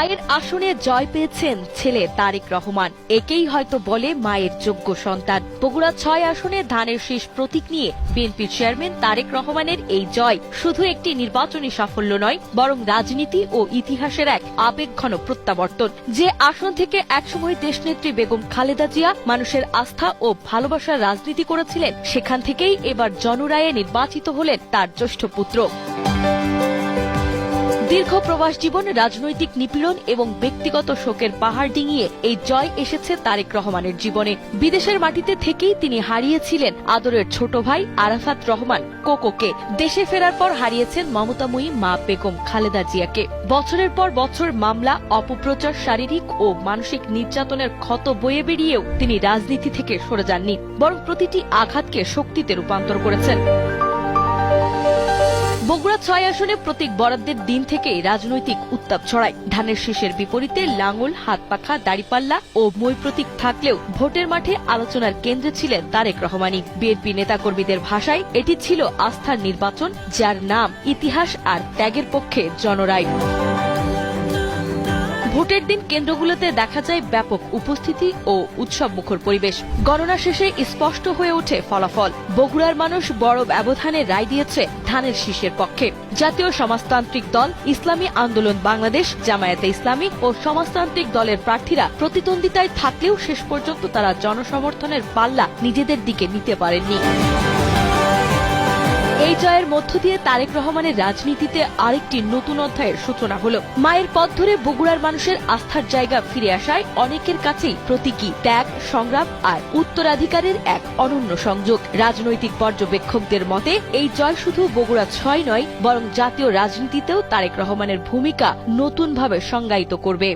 মায়ের আসনে জয় পেয়েছেন ছেলে তারেক রহমান। একেই হয়তো বলে মায়ের যোগ্য সন্তান। বগুড়া ৬ আসনে ধানের শীষ প্রতীক নিয়ে বিএনপির চেয়ারম্যান তারেক রহমানের এই জয় শুধু একটি নির্বাচনী সাফল্য নয়, বরং রাজনীতি ও ইতিহাসের এক আবেগঘন প্রত্যাবর্তন। যে আসন থেকে একসময় দেশনেত্রী বেগম খালেদা জিয়া মানুষের আস্থা ও ভালোবাসার রাজনীতি করেছিলেন, সেখান থেকেই এবার জনরায়ে নির্বাচিত হলেন তার জ্যেষ্ঠ পুত্র। দীর্ঘ প্রবাস জীবন, রাজনৈতিক নিপীড়ন এবং ব্যক্তিগত শোকের পাহাড় ডিঙিয়ে এই জয় এসেছে তারেক রহমানের জীবনে। বিদেশের মাটিতে থেকেই তিনি হারিয়েছিলেন আদরের ছোট ভাই আরাফাত রহমান কোকোকে। দেশে ফেরার পর হারিয়েছেন মমতাময়ী মা বেগম খালেদা জিয়াকে। বছরের পর বছর মামলা, অপপ্রচার, শারীরিক ও মানসিক নির্যাতনের ক্ষত বয়ে বেরিয়েও তিনি রাজনীতি থেকে সরে যাননি, বরং প্রতিটি আঘাতকে শক্তিতে রূপান্তর করেছেন। বগুড়া ৬ আসনে প্রতীক বরাদ্দের দিন থেকেই রাজনৈতিক উত্তাপ ছড়ায়। ধানের শীষের বিপরীতে লাঙ্গল, হাতপাখা, দাড়িপাল্লা ও মই প্রতীক থাকলেও ভোটের মাঠে আলোচনার কেন্দ্রে ছিলেন তারেক রহমানই। বিএনপি নেতাকর্মীদের ভাষায় এটি ছিল আস্থার নির্বাচন, যার নাম, ইতিহাস আর ত্যাগের পক্ষে জনরায়। ভোটের দিন কেন্দ্রগুলোতে দেখা যায় ব্যাপক উপস্থিতি ও উৎসবমুখর পরিবেশ। গণনা শেষে স্পষ্ট হয়ে ওঠে ফলাফল। বগুড়ার মানুষ বড় ব্যবধানে রায় দিয়েছে ধানের শীষের পক্ষে। জাতীয় সমাজতান্ত্রিক দল, ইসলামী আন্দোলন বাংলাদেশ, জামায়াতে ইসলামী ও সমাজতান্ত্রিক দলের প্রার্থীরা প্রতিদ্বন্দ্বিতায় থাকলেও শেষ পর্যন্ত তারা জনসমর্থনের পাল্লা নিজেদের দিকে নিতে পারেননি। এই জয়ের মধ্য দিয়ে তারেক রহমানের রাজনীতিতে আরেকটি নতুন অধ্যায়ের সূচনা হলো। মায়ের পথ ধরে বগুড়ার মানুষের আস্থার জায়গা ফিরে আসায় অনেকের কাছেই প্রতীকী ত্যাগ, সংগ্রাম আর উত্তরাধিকারের এক অনন্য সংযোগ। রাজনৈতিক পর্যবেক্ষকদের মতে এই জয় শুধু বগুড়া ৬ নয়, বরং জাতীয় রাজনীতিতেও তারেক রহমানের ভূমিকা নতুনভাবে সংজ্ঞায়িত করবে।